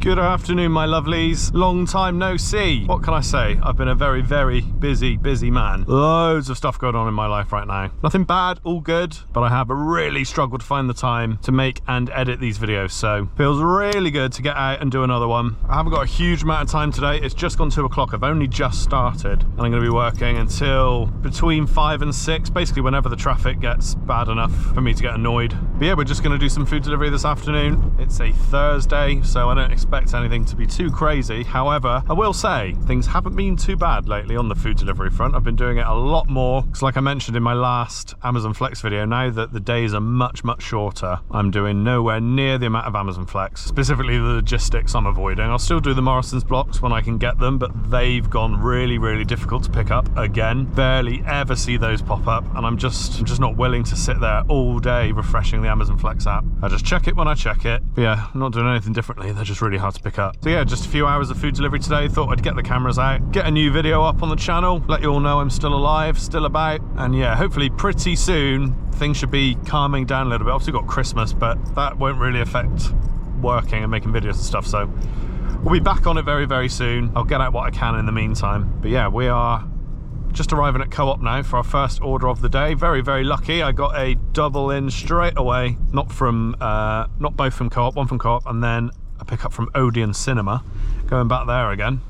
Good afternoon, my lovelies. Long time no see. What can I say? I've been a very, very busy man. Loads of stuff going on in my life right now. Nothing bad, all good, but I have really struggled to find the time to make and edit these videos, so feels really good to get out and do another one. I haven't got a huge amount of time today. It's just gone 2 o'clock. I've only just started, and I'm going to be working until between 5 and 6, basically whenever the traffic gets bad enough for me to get annoyed. But yeah, we're just going to do some food delivery this afternoon. It's a Thursday, so I don't expect anything to be too crazy. However, I will say things haven't been too bad lately on the food delivery front. I've been doing it a lot more because, like I mentioned in my last Amazon Flex video, now that the days are much shorter, I'm doing nowhere near the amount of Amazon Flex, specifically the logistics I'm avoiding. I'll still do the Morrison's blocks when I can get them, but they've gone really difficult to pick up again. Barely ever see those pop up, and I'm just not willing to sit there all day refreshing the Amazon Flex app. I just check it when I check it. But yeah, I'm not doing anything differently. They're just really hard to pick up. So yeah, just a few hours of food delivery today. Thought I'd get the cameras out, get a new video up on the channel, let you all know I'm still alive, still about, and yeah, hopefully pretty soon things should be calming down a little bit. Obviously got Christmas, but that won't really affect working and making videos and stuff, so we'll be back on it very soon. I'll get out what I can in the meantime. But yeah, we are just arriving at Co-op now for our first order of the day. Very lucky. I got a double in straight away, not both from Co-op, one from Co-op, and then a pickup from Odeon Cinema. Going back there again.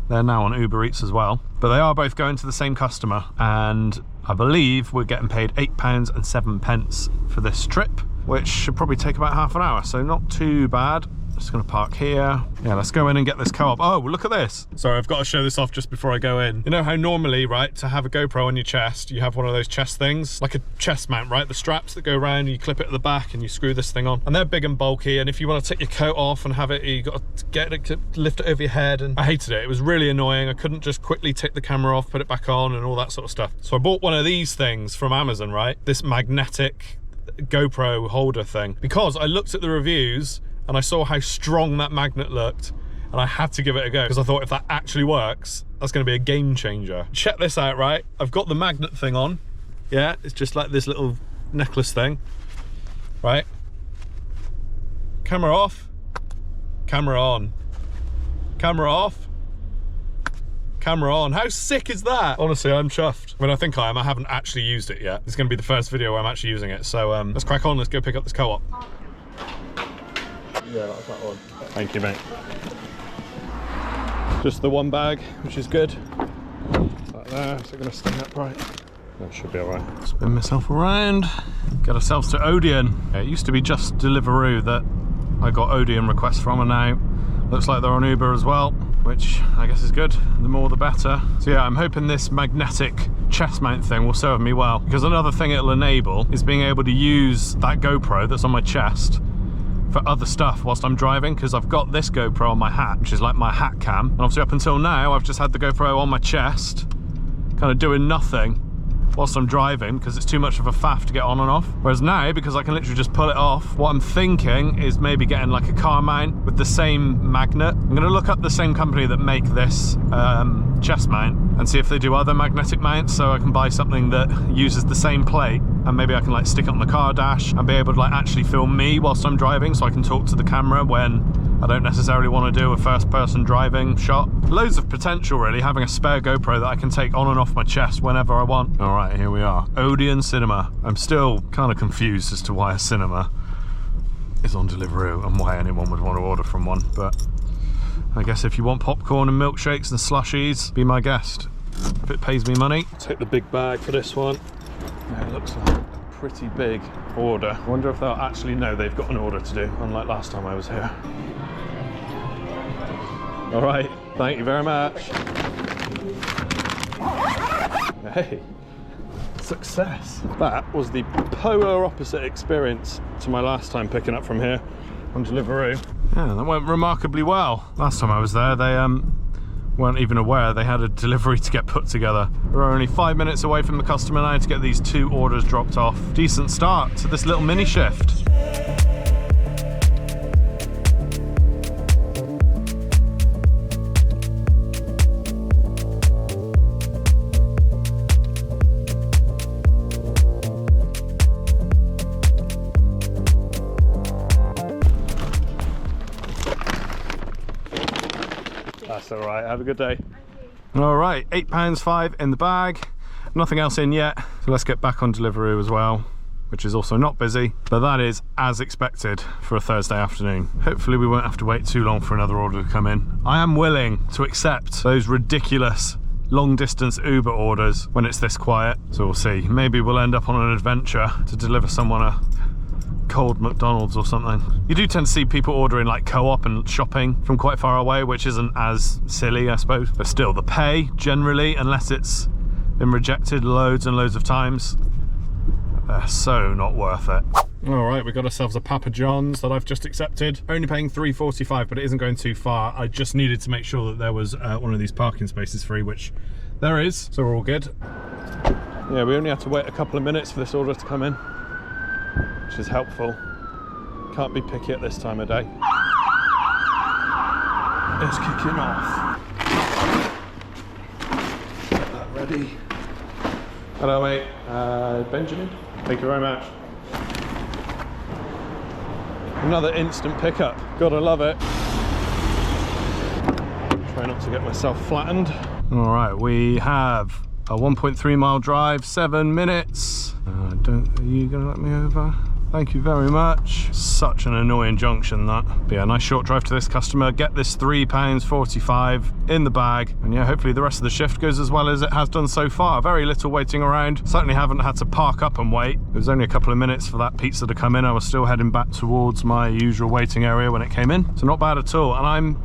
They're now on Uber Eats as well, but they are both going to the same customer, and I believe we're getting paid £8.07 for this trip, which should probably take about half an hour, so not too bad. Just gonna park here. Yeah, let's go in and get this Co-op. Oh, look at this. Sorry, I've got to show this off just before I go in. You know how normally, right, to have a GoPro on your chest, you have one of those chest things, like a chest mount, right? The straps that go around, you clip it at the back and you screw this thing on. And they're big and bulky, and if you want to take your coat off and have it, you got to get it to lift it over your head, and I hated it. It was really annoying. I couldn't just quickly take the camera off, put it back on and all that sort of stuff. So I bought one of these things from Amazon, right? This magnetic GoPro holder thing, because I looked at the reviews and I saw how strong that magnet looked, and I had to give it a go because I thought if that actually works, that's going to be a game changer. Check this out, right? I've got the magnet thing on. Yeah, it's just like this little necklace thing, right? Camera off, camera on, camera off, camera on. How sick is that? Honestly, I'm chuffed. I mean, I think I am. I haven't actually used it yet. It's going to be the first video where I'm actually using it. So let's crack on. Let's go pick up this Co-op. Yeah, that's that one. Thank you, mate. Just the one bag, which is good. Like there, is it going to stay upright? That should be alright. Spin myself around. Get ourselves to Odeon. Yeah, it used to be just Deliveroo that I got Odeon requests from, and now looks like they're on Uber as well, which I guess is good. The more the better. So yeah, I'm hoping this magnetic chest mount thing will serve me well, because another thing it'll enable is being able to use that GoPro that's on my chest for other stuff whilst I'm driving, because I've got this GoPro on my hat, which is like my hat cam, and obviously up until now I've just had the GoPro on my chest kind of doing nothing whilst I'm driving because it's too much of a faff to get on and off. Whereas now, because I can literally just pull it off, what I'm thinking is maybe getting like a car mount with the same magnet. I'm going to look up the same company that make this chest mount and see if they do other magnetic mounts, so I can buy something that uses the same plate, and maybe I can like stick it on the car dash and be able to like actually film me whilst I'm driving, so I can talk to the camera when I don't necessarily want to do a first person driving shot. Loads of potential really, having a spare GoPro that I can take on and off my chest whenever I want. All right, here we are. Odeon Cinema. I'm still kind of confused as to why a cinema is on Deliveroo and why anyone would want to order from one, but I guess if you want popcorn and milkshakes and slushies, be my guest. If it pays me money. Take the big bag for this one. Yeah, it looks like a pretty big order. I wonder if they'll actually know they've got an order to do, unlike last time I was here. All right, thank you very much. Hey, success. That was the polar opposite experience to my last time picking up from here on Deliveroo. Yeah, that went remarkably well. Last time I was there, they weren't even aware they had a delivery to get put together. We're only 5 minutes away from the customer now to get these 2 orders dropped off. Decent start to this little mini shift. That's all right. Have a good day. All right, £8.05 in the bag. Nothing else in yet. So let's get back on Deliveroo as well, which is also not busy, but that is as expected for a Thursday afternoon. Hopefully we won't have to wait too long for another order to come in. I am willing to accept those ridiculous long distance Uber orders when it's this quiet, so we'll see. Maybe we'll end up on an adventure to deliver someone a cold McDonald's or something. You do tend to see people ordering like Co-op and shopping from quite far away, which isn't as silly, I suppose, but still the pay generally, unless it's been rejected loads and loads of times, they're so not worth it. All right, we got ourselves a Papa John's that I've just accepted. Only paying £3.45, but it isn't going too far. I just needed to make sure that there was one of these parking spaces free, which there is, so we're all good. Yeah, we only had to wait a couple of minutes for this order to come in, which is helpful. Can't be picky at this time of day. It's kicking off. Get that ready. Hello, mate. Benjamin. Thank you very much. Another instant pickup. Gotta love it. Try not to get myself flattened. All right, we have a 1.3 mile drive, 7 minutes. Are you gonna let me over? Thank you very much. Such an annoying junction, that. But yeah, nice short drive to this customer. Get this £3.45 in the bag. And yeah, hopefully the rest of the shift goes as well as it has done so far. Very little waiting around. Certainly haven't had to park up and wait. It was only a couple of minutes for that pizza to come in. I was still heading back towards my usual waiting area when it came in. So not bad at all. And I'm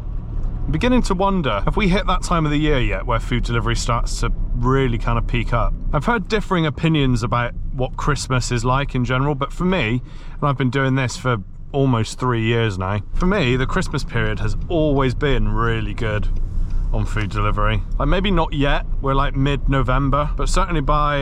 beginning to wonder, have we hit that time of the year yet where food delivery starts to really kind of peak up? I've heard differing opinions about what Christmas is like in general, but for me, and I've been doing this for almost 3 years now, for me the Christmas period has always been really good on food delivery. Like maybe not yet, we're like mid-November, but certainly by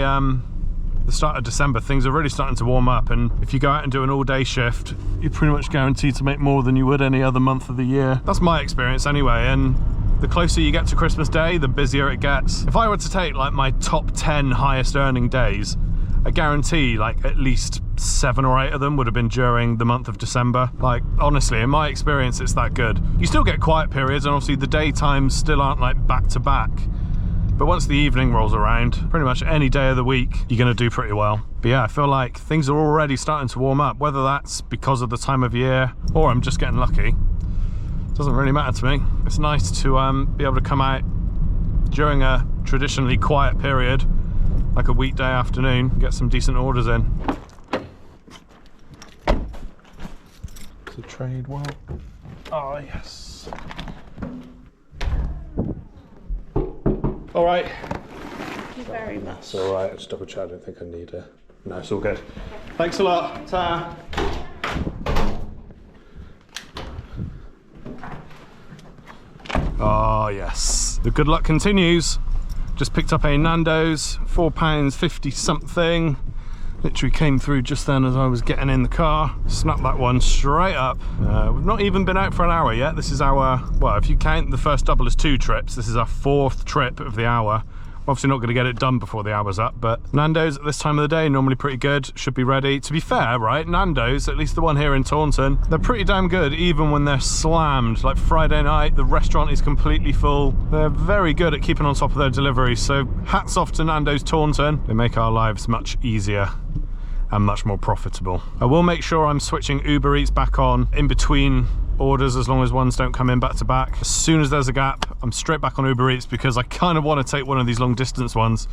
the start of December things are really starting to warm up, and if you go out and do an all-day shift you're pretty much guaranteed to make more than you would any other month of the year. That's my experience anyway, and the closer you get to Christmas Day, the busier it gets. If I were to take like my top 10 highest earning days, I guarantee like at least 7 or 8 of them would have been during the month of December. Like honestly, in my experience, it's that good. You still get quiet periods, and obviously the daytimes still aren't like back to back. But once the evening rolls around, pretty much any day of the week, you're gonna do pretty well. But yeah, I feel like things are already starting to warm up, whether that's because of the time of year or I'm just getting lucky. Doesn't really matter to me. It's nice to be able to come out during a traditionally quiet period, like a weekday afternoon, get some decent orders in. Does it trade well? Oh yes. All right. Thank you very much. That's all right. Just double check. I don't think I need a. No, it's all good. Thanks a lot. Ta. Oh yes, the good luck continues. Just picked up a Nando's, £4.50 something. Literally came through just then as I was getting in the car. Snapped that one straight up. We've not even been out for an hour yet. This is our, well, if you count the first double as 2 trips, this is our 4th trip of the hour. Obviously not going to get it done before the hour's up, but Nando's at this time of the day, normally pretty good, should be ready. To be fair, right, Nando's, at least the one here in Taunton, they're pretty damn good even when they're slammed. Like Friday night, the restaurant is completely full. They're very good at keeping on top of their deliveries, so hats off to Nando's Taunton. They make our lives much easier and much more profitable. I will make sure I'm switching Uber Eats back on in between orders as long as ones don't come in back to back. As soon as there's a gap, I'm straight back on Uber Eats because I kind of want to take one of these long distance ones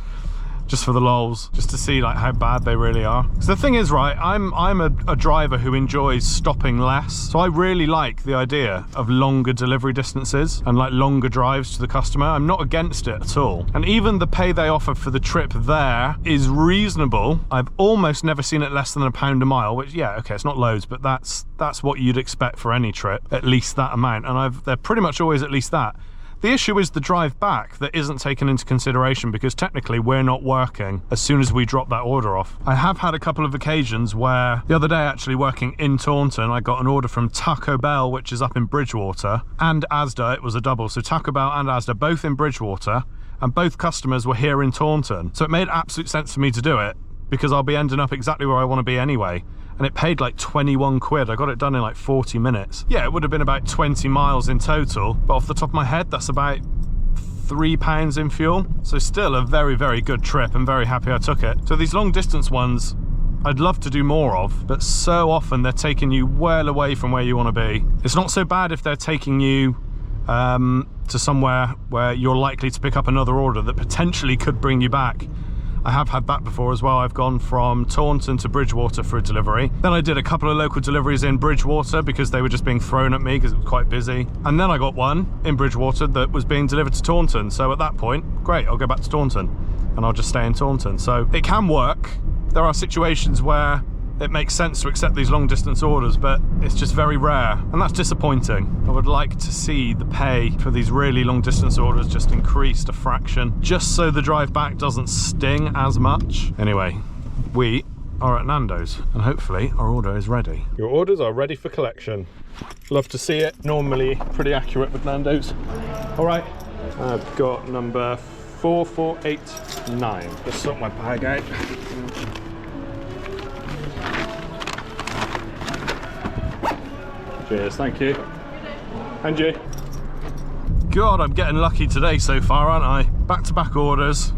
just for the lols, just to see like how bad they really are. So the thing is, right, I'm a driver who enjoys stopping less, so I really like the idea of longer delivery distances and like longer drives to the customer. I'm not against it at all, and even the pay they offer for the trip there is reasonable. I've almost never seen it less than £1 a mile, which, yeah, okay, it's not loads, but that's what you'd expect for any trip, at least that amount, and they're pretty much always at least that. The issue is the drive back that isn't taken into consideration because technically we're not working as soon as we drop that order off. I have had a couple of occasions where, the other day actually working in Taunton, I got an order from Taco Bell, which is up in Bridgewater, and Asda. It was a double, so Taco Bell and Asda both in Bridgewater, and both customers were here in Taunton. So it made absolute sense for me to do it because I'll be ending up exactly where I want to be anyway. and it paid like 21 quid. I got it done in like 40 minutes. Yeah, it would have been about 20 miles in total, but off the top of my head, that's about £3 in fuel. So still a very, very good trip. I'm very happy I took it. So these long distance ones, I'd love to do more of, but so often they're taking you well away from where you want to be. It's not so bad if they're taking you to somewhere where you're likely to pick up another order that potentially could bring you back. I have had that before as well. I've gone from Taunton to Bridgewater for a delivery. Then I did a couple of local deliveries in Bridgewater because they were just being thrown at me because it was quite busy. And then I got one in Bridgewater that was being delivered to Taunton. So at that point, great, I'll go back to Taunton and I'll just stay in Taunton. So it can work. There are situations where it makes sense to accept these long distance orders, but it's just very rare, and that's disappointing. I would like to see the pay for these really long distance orders just increased a fraction, just so the drive back doesn't sting as much. Anyway, we are at Nando's, and hopefully our order is ready. Your orders are ready for collection. Love to see it. Normally pretty accurate with Nando's. All right, I've got number 4489. Just sort my bag out. Cheers, thank you. And you. God, I'm getting lucky today so far, aren't I? Back-to-back orders,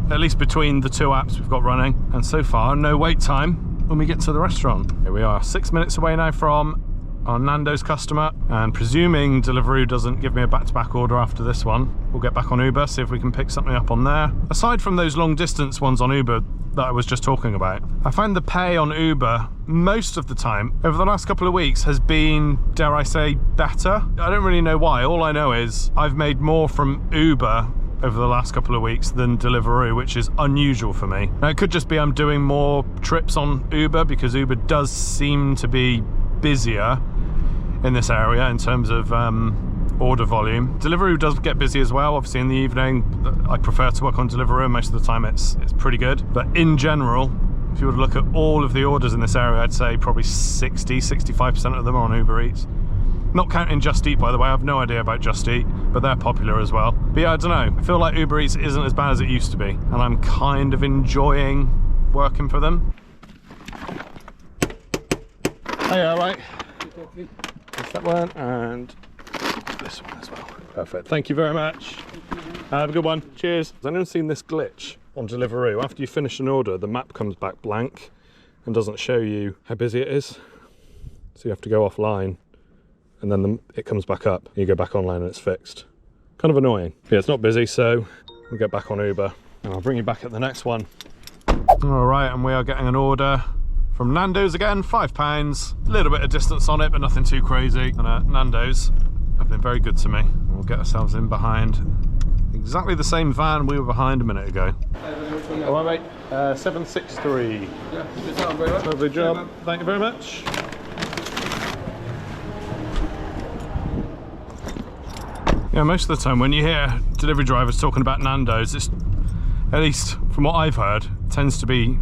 at least between the two apps we've got running. And so far, no wait time when we get to the restaurant. Here we are, 6 minutes away now from our Nando's customer. And presuming Deliveroo doesn't give me a back-to-back order after this one, we'll get back on Uber, see if we can pick something up on there. Aside from those long distance ones on Uber that I was just talking about, I find the pay on Uber most of the time over the last couple of weeks has been, dare I say, better. I don't really know why. All I know is I've made more from Uber over the last couple of weeks than Deliveroo, which is unusual for me. Now, it could just be I'm doing more trips on Uber because Uber does seem to be busier in this area in terms of order volume. Deliveroo does get busy as well, obviously in the evening. I prefer to work on Deliveroo, most of the time it's pretty good. But in general, if you were to look at all of the orders in this area, I'd say probably 60–65% of them are on Uber Eats. Not counting Just Eat, by the way. I have no idea about Just Eat, but they're popular as well. But yeah, I don't know. I feel like Uber Eats isn't as bad as it used to be, and I'm kind of enjoying working for them. Hey, all right. That's that one, and this one as well. Perfect. Thank you very much. Have a good one. Cheers. Has anyone seen this glitch on Deliveroo? After you finish an order, the map comes back blank and doesn't show you how busy it is. So you have to go offline, and then it comes back up. You go back online and it's fixed. Kind of annoying. Yeah, it's not busy, so we'll get back on Uber and I'll bring you back at the next one. All right, and we are getting an order from Nando's again, £5. A little bit of distance on it, but nothing too crazy. And Nando's have been very good to me. We'll get ourselves in behind exactly the same van we were behind a minute ago. All right, mate. 763. Yeah, very much. Lovely job. Thank you very much. Yeah, most of the time when you hear delivery drivers talking about Nando's, it's, at least from what I've heard, tends to be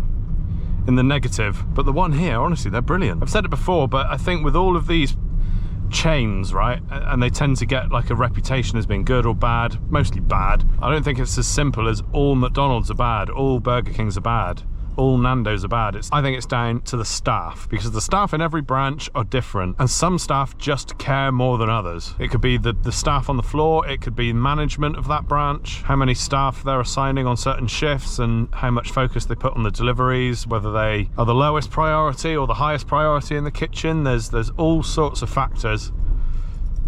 in the negative. But the one here, honestly, they're brilliant. I've said it before, but I think with all of these chains, right, and they tend to get like a reputation as being good or bad, mostly bad. I don't think it's as simple as all McDonald's are bad, all Burger Kings are bad, all Nando's are bad. I think it's down to the staff, because the staff in every branch are different, and some staff just care more than others. It could be the staff on the floor, it could be management of that branch, how many staff they're assigning on certain shifts, and how much focus they put on the deliveries, whether they are the lowest priority or the highest priority in the kitchen. There's all sorts of factors.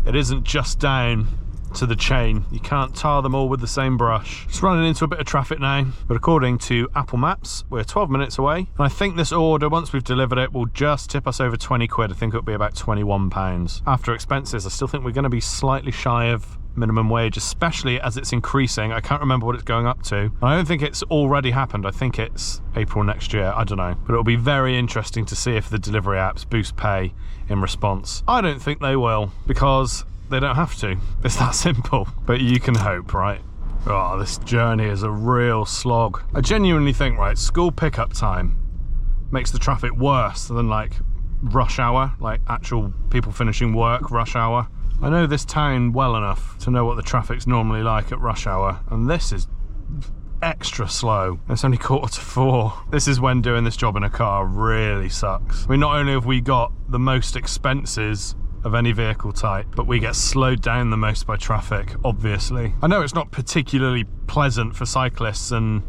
It isn't just down to the chain. You can't tar them all with the same brush. Just running into a bit of traffic now, but according to Apple Maps, we're 12 minutes away. And I think this order, once we've delivered it, will just tip us over 20 quid. I think it'll be about £21. After expenses, I still think we're going to be slightly shy of minimum wage, especially as it's increasing. I can't remember what it's going up to. And I don't think it's already happened. I think it's April next year. I don't know. But it'll be very interesting to see if the delivery apps boost pay in response. I don't think they will, because they don't have to. It's that simple. But you can hope, right? Oh, this journey is a real slog. I genuinely think, right, school pickup time makes the traffic worse than like rush hour, like actual people finishing work rush hour. I know this town well enough to know what the traffic's normally like at rush hour, and this is extra slow. It's only 3:45. This is when doing this job in a car really sucks. I mean, not only have we got the most expenses of any vehicle type, but we get slowed down the most by traffic, obviously. I know it's not particularly pleasant for cyclists and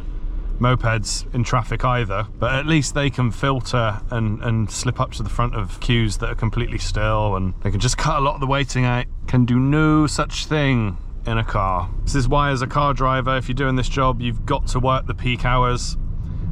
mopeds in traffic either, but at least they can filter and slip up to the front of queues that are completely still, and they can just cut a lot of the waiting out. Can do no such thing in a car. This is why, as a car driver, if you're doing this job, you've got to work the peak hours,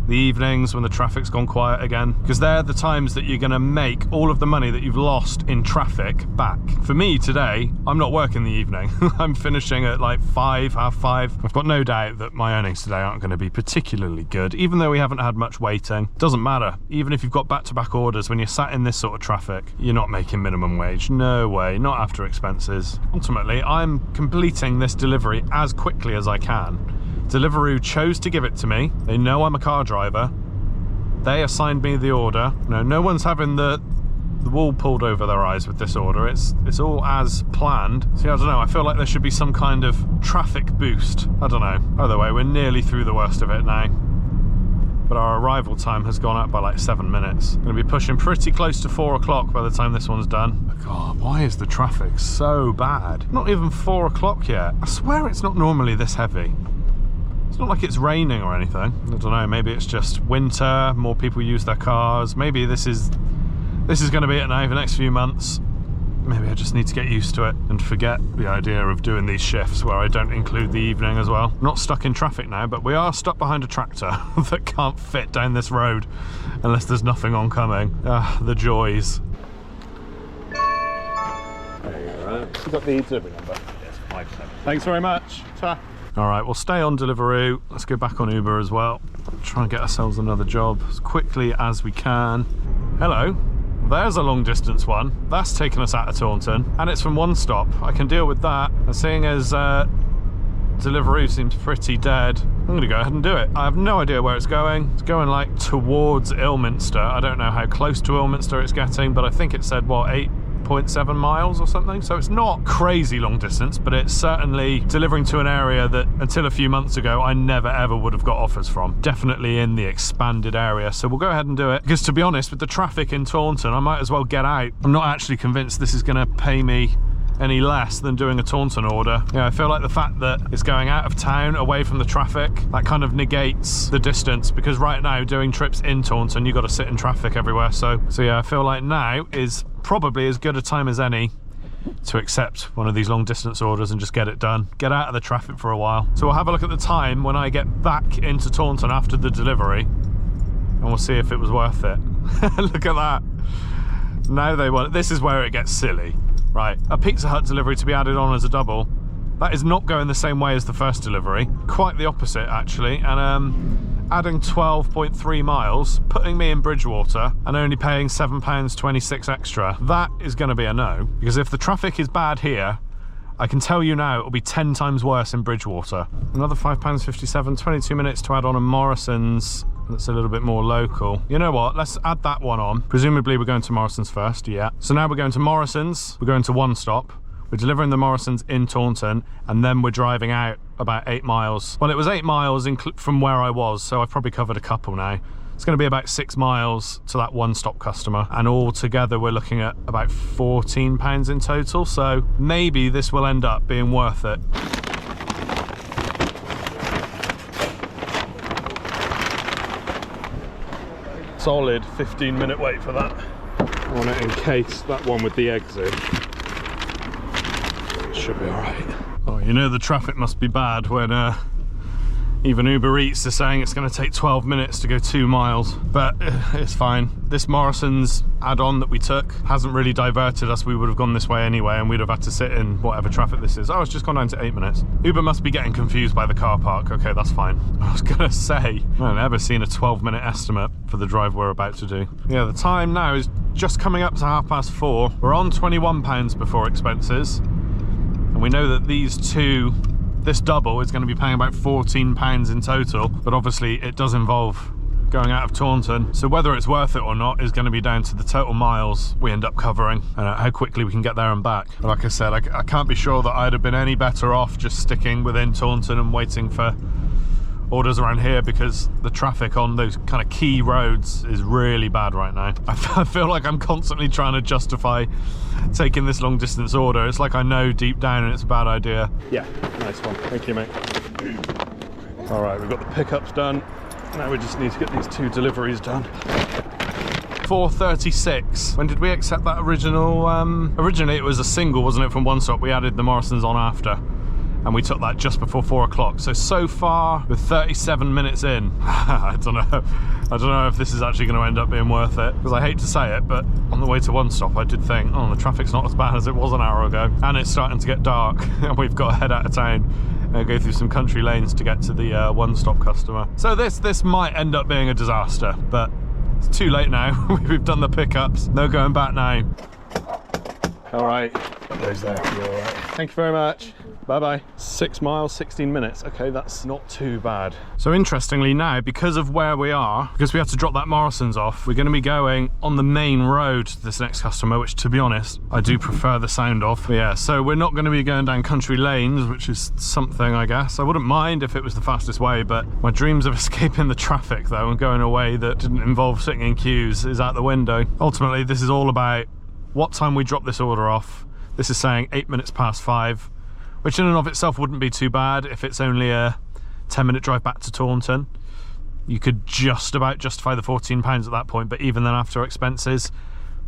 the evenings when the traffic's gone quiet again, because they're the times that you're going to make all of the money that you've lost in traffic back. For me today, I'm not working the evening. I'm finishing at like 5, half 5. I've got no doubt that my earnings today aren't going to be particularly good, even though we haven't had much waiting. Doesn't matter. Even if you've got back-to-back orders, when you're sat in this sort of traffic, you're not making minimum wage. No way, not after expenses. Ultimately, I'm completing this delivery as quickly as I can. Deliveroo chose to give it to me. They know I'm a car driver. They assigned me the order. No one's having the wool pulled over their eyes with this order. It's all as planned. See, I don't know, I feel like there should be some kind of traffic boost. I don't know. Either way, we're nearly through the worst of it now. But our arrival time has gone up by like 7 minutes. Gonna be pushing pretty close to 4 o'clock by the time this one's done. God, why is the traffic so bad? Not even 4 o'clock yet. I swear it's not normally this heavy. It's not like it's raining or anything. I don't know, maybe it's just winter, more people use their cars. Maybe this is going to be it now for the next few months. Maybe I just need to get used to it and forget the idea of doing these shifts where I don't include the evening as well. I'm not stuck in traffic now, but we are stuck behind a tractor that can't fit down this road unless there's nothing oncoming. The joys. There you go, right. You've got the delivery number? Yes, 57. Thanks very much. Ta. All right, we'll stay on Deliveroo. Let's go back on Uber as well. Try and get ourselves another job as quickly as we can. Hello, there's a long distance one. That's taken us out of Taunton, and it's from one stop. I can deal with that. And seeing as Deliveroo seems pretty dead, I'm gonna go ahead and do it. I have no idea where it's going. It's going like towards Ilminster. I don't know how close to Ilminster it's getting, but I think it said, what, 8.7 miles or something, so it's not crazy long distance, but it's certainly delivering to an area that until a few months ago I never ever would have got offers from. Definitely in the expanded area, so we'll go ahead and do it, because to be honest, with the traffic in Taunton, I might as well get out. I'm not actually convinced this is going to pay me any less than doing a Taunton order. Yeah, I feel like the fact that it's going out of town, away from the traffic, that kind of negates the distance, because right now doing trips in Taunton, you've got to sit in traffic everywhere. So yeah, I feel like now is probably as good a time as any to accept one of these long distance orders and just get it done. Get out of the traffic for a while. So we'll have a look at the time when I get back into Taunton after the delivery, and we'll see if it was worth it. Look at that. Now they want, this is where it gets silly. Right, a Pizza Hut delivery to be added on as a double. That is not going the same way as the first delivery. Quite the opposite, actually. And adding 12.3 miles, putting me in Bridgewater, and only paying £7.26 extra. That is going to be a no. Because if the traffic is bad here, I can tell you now it'll be 10 times worse in Bridgewater. Another £5.57, 22 minutes to add on a Morrison's. That's a little bit more local. You know what, let's add that one on. Presumably we're going to Morrison's first, yeah. So now we're going to Morrison's, we're going to one stop, we're delivering the Morrison's in Taunton, and then we're driving out about 8 miles. Well, it was 8 miles from where I was, so I've probably covered a couple now. It's going to be about 6 miles to that one stop customer, and all together we're looking at about £14 in total, so maybe this will end up being worth it. Solid 15-minute wait for that. I want to encase that one with the eggs in. Should be all right. Oh, you know the traffic must be bad when even Uber Eats is saying it's going to take 12 minutes to go 2 miles, but it's fine. This Morrison's add-on that we took hasn't really diverted us. We would have gone this way anyway, and we'd have had to sit in whatever traffic this is. Oh, it's just gone down to 8 minutes. Uber must be getting confused by the car park. Okay, that's fine. I was going to say, I've never seen a 12-minute estimate for the drive we're about to do. Yeah, the time now is just coming up to 4:30. We're on £21 before expenses, and we know that this double is going to be paying about £14 in total, but obviously it does involve going out of Taunton, so whether it's worth it or not is going to be down to the total miles we end up covering and how quickly we can get there and back. But like I said, I can't be sure that I'd have been any better off just sticking within Taunton and waiting for orders around here because the traffic on those kind of key roads is really bad right now. I feel like I'm constantly trying to justify taking this long distance order. It's like I know deep down it's a bad idea. Yeah, nice one. Thank you, mate. All right, we've got the pickups done. Now we just need to get these 2 deliveries done. 4:36. When did we accept that original? Originally it was a single, wasn't it, from One Stop? We added the Morrisons on after, and we took that just before 4 o'clock. So far, we're 37 minutes in. I don't know if this is actually going to end up being worth it, because I hate to say it, but on the way to One Stop I did think, oh, the traffic's not as bad as it was an hour ago, and it's starting to get dark and we've got to head out of town and go through some country lanes to get to the One Stop customer. So this might end up being a disaster, but it's too late now. We've done the pickups. No going back now. All right. Those there. You're all right. Thank you very much. Bye-bye. 6 miles, 16 minutes. Okay, that's not too bad. So interestingly now, because of where we are, because we have to drop that Morrisons off, we're going to be going on the main road to this next customer, which, to be honest, I do prefer the sound of. But yeah, so we're not going to be going down country lanes, which is something, I guess. I wouldn't mind if it was the fastest way, but my dreams of escaping the traffic, though, and going a way that didn't involve sitting in queues is out the window. Ultimately, this is all about what time we drop this order off. This is saying 8 minutes past 5. Which in and of itself wouldn't be too bad if it's only a 10-minute drive back to Taunton. You could just about justify the £14 at that point, but even then after expenses,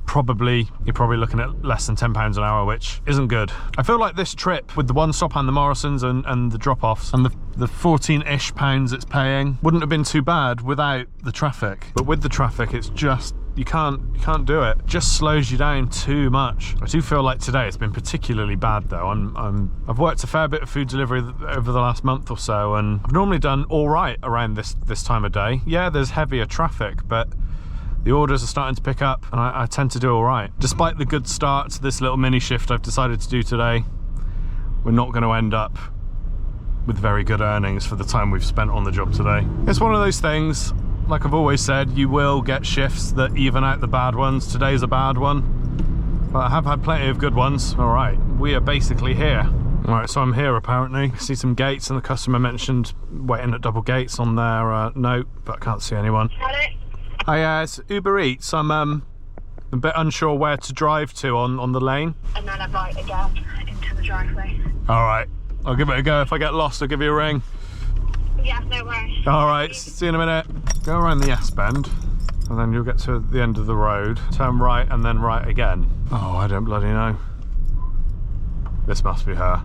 you're probably looking at less than £10 an hour, which isn't good. I feel like this trip with the One Stop and the Morrisons and the drop-offs and the 14-ish pounds it's paying wouldn't have been too bad without the traffic. But with the traffic, it's just, you can't do it. It just slows you down too much. I do feel like today it's been particularly bad though. I've worked a fair bit of food delivery over the last month or so, and I've normally done all right around this time of day. Yeah, there's heavier traffic, but the orders are starting to pick up and I tend to do all right. Despite the good start to this little mini shift I've decided to do today, we're not going to end up with very good earnings for the time we've spent on the job today. It's one of those things, like I've always said, you will get shifts that even out the bad ones. Today's a bad one, but I have had plenty of good ones. All right, we are basically here. All right, so I'm here apparently. I see some gates and the customer mentioned waiting at double gates on their note, but I can't see anyone. Hi, it's Uber Eats. I'm a bit unsure where to drive to on the lane. And then I right again into the driveway. All right, I'll give it a go. If I get lost, I'll give you a ring. Yeah, no worries. All right, see you in a minute. Go around the S-bend and then you'll get to the end of the road. Turn right and then right again. Oh, I don't bloody know. This must be her.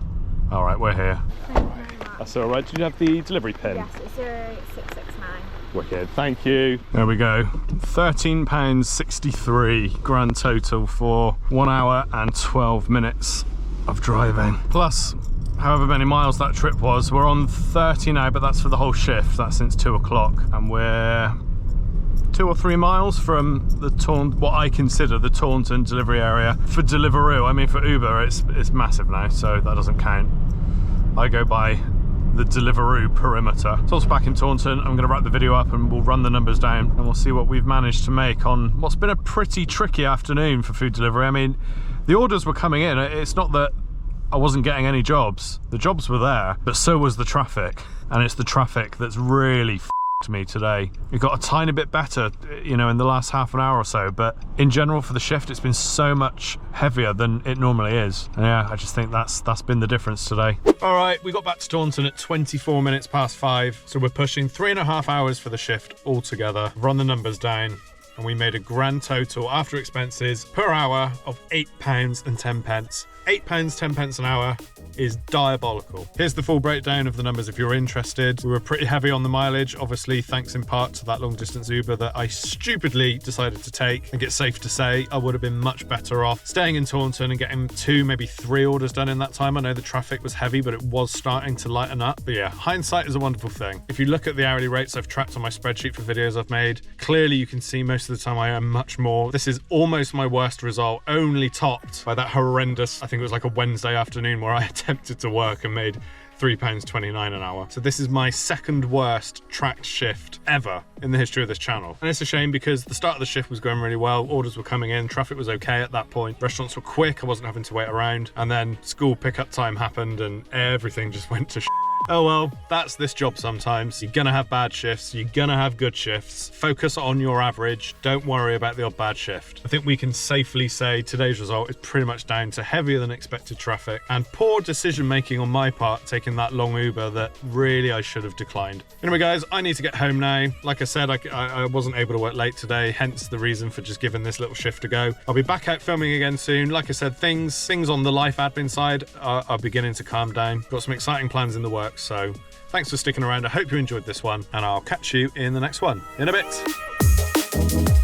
All right, we're here. Thank you very much. That's all right. Do you have the delivery pin? Yes, it's 0669. Wicked, thank you. There we go. £13.63 grand total for 1 hour and 12 minutes of driving. Plus, however many miles that trip was. We're on 30 now, but that's for the whole shift. That's since 2 o'clock. And we're 2 or 3 miles from the what I consider the Taunton delivery area. For Deliveroo, I mean for Uber, it's massive now, so that doesn't count. I go by the Deliveroo perimeter. It's also back in Taunton. I'm going to wrap the video up and we'll run the numbers down and we'll see what we've managed to make on what's been a pretty tricky afternoon for food delivery. I mean, the orders were coming in. It's not that I wasn't getting any jobs. The jobs were there, but so was the traffic. And it's the traffic that's really f***ed me today. It got a tiny bit better, you know, in the last half an hour or so, but in general for the shift, it's been so much heavier than it normally is. And yeah, I just think that's been the difference today. All right, we got back to Taunton at 24 minutes past 5. So we're pushing 3.5 hours for the shift altogether. Run the numbers down. And we made a grand total after expenses per hour of £8.10. £8.10 an hour is diabolical. Here's the full breakdown of the numbers if you're interested. We were pretty heavy on the mileage, obviously thanks in part to that long distance Uber that I stupidly decided to take. I think it's safe to say I would have been much better off staying in Taunton and getting 2, maybe 3 orders done in that time. I know the traffic was heavy, but it was starting to lighten up. But yeah, hindsight is a wonderful thing. If you look at the hourly rates I've tracked on my spreadsheet for videos I've made, clearly you can see most of the time I earn much more. This is almost my worst result, only topped by that horrendous, I think it was like a Wednesday afternoon where I attempted to work and made £3.29 an hour. So this is my second worst tracked shift ever in the history of this channel. And it's a shame because the start of the shift was going really well. Orders were coming in, traffic was okay at that point. Restaurants were quick, I wasn't having to wait around. And then school pickup time happened and everything just went to Oh well, that's this job sometimes. You're gonna have bad shifts, you're gonna have good shifts. Focus on your average, don't worry about the odd bad shift. I think we can safely say today's result is pretty much down to heavier than expected traffic and poor decision making on my part, taking that long Uber that really I should have declined. Anyway guys, I need to get home now. Like I said, I wasn't able to work late today, hence the reason for just giving this little shift a go. I'll be back out filming again soon. Like I said, things on the life admin side are beginning to calm down. Got some exciting plans in the works, so thanks for sticking around. I hope you enjoyed this one, and I'll catch you in the next one in a bit.